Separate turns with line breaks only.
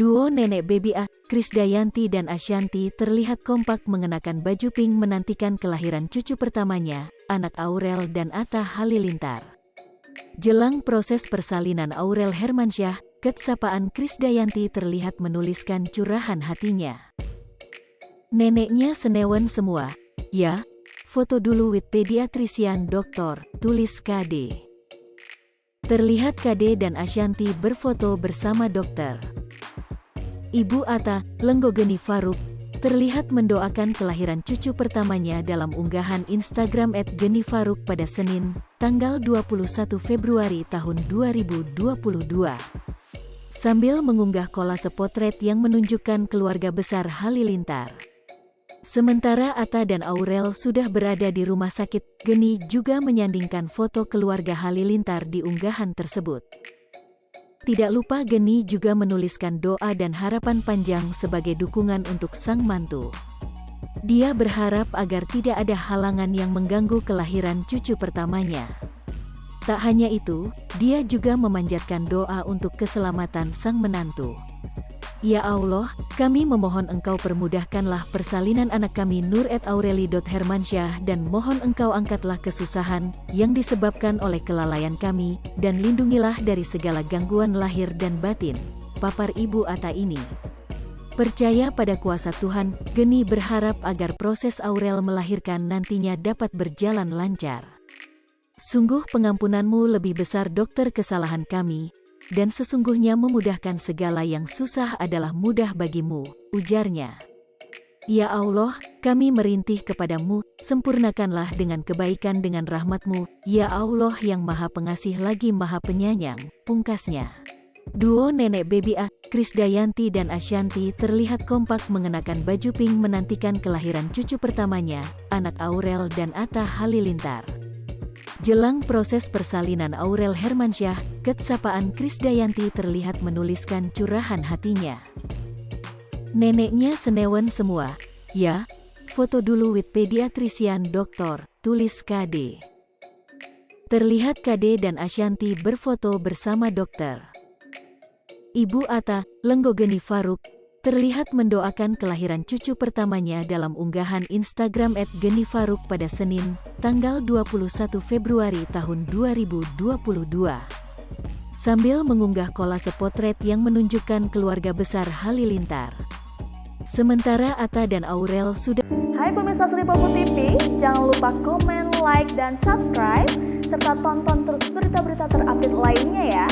Duo nenek baby Krisdayanti dan Ashanty terlihat kompak mengenakan baju pink menantikan kelahiran cucu pertamanya, anak Aurel dan Atta Halilintar. Jelang proses persalinan Aurel Hermansyah, Sapaan Krisdayanti terlihat menuliskan curahan hatinya. Neneknya senewen semua, ya? Foto dulu with pediatrician dokter, tulis KD. Terlihat KD dan Ashanty berfoto bersama dokter. Ibu Atta, Lenggogeni Faruk, terlihat mendoakan kelahiran cucu pertamanya dalam unggahan Instagram @genifaruk pada Senin, tanggal 21 Februari tahun 2022. Sambil mengunggah kolase potret yang menunjukkan keluarga besar Halilintar. Sementara Atta dan Aurel sudah berada di rumah sakit, Geni juga menyandingkan foto keluarga Halilintar di unggahan tersebut. Tidak lupa Geni juga menuliskan doa dan harapan panjang sebagai dukungan untuk sang mantu. Dia berharap agar tidak ada halangan yang mengganggu kelahiran cucu pertamanya. Tak hanya itu, dia juga memanjatkan doa untuk keselamatan sang menantu. Ya Allah, kami memohon Engkau permudahkanlah persalinan anak kami Nur@Aureli.Hermansyah dan mohon Engkau angkatlah kesusahan yang disebabkan oleh kelalaian kami dan lindungilah dari segala gangguan lahir dan batin, papar Ibu Atta ini. Percaya pada kuasa Tuhan, Geni berharap agar proses Aurel melahirkan nantinya dapat berjalan lancar. Sungguh pengampunanmu lebih besar dokter kesalahan kami, dan sesungguhnya memudahkan segala yang susah adalah mudah bagimu, ujarnya. Ya Allah, kami merintih kepadamu, sempurnakanlah dengan kebaikan dengan rahmatmu, ya Allah yang maha pengasih lagi maha penyayang, pungkasnya. Duo nenek baby Krisdayanti dan Ashanty terlihat kompak mengenakan baju pink menantikan kelahiran cucu pertamanya, anak Aurel dan Atta Halilintar. Jelang proses persalinan Aurel Hermansyah, Sapaan Krisdayanti terlihat menuliskan curahan hatinya. Neneknya senewen semua, ya? Foto dulu with pediatrician dokter, tulis KD. Terlihat KD dan Ashanty berfoto bersama dokter. Ibu Atta, Lenggogeni Faruk, terlihat mendoakan kelahiran cucu pertamanya dalam unggahan Instagram @genifaruk pada Senin, tanggal 21 Februari tahun 2022. Sambil mengunggah kolase potret yang menunjukkan keluarga besar Halilintar. Sementara Atta dan Aurel sudah...
Hai pemirsa Sri Popo TV, jangan lupa komen, like, dan subscribe, serta tonton terus berita-berita terupdate lainnya ya.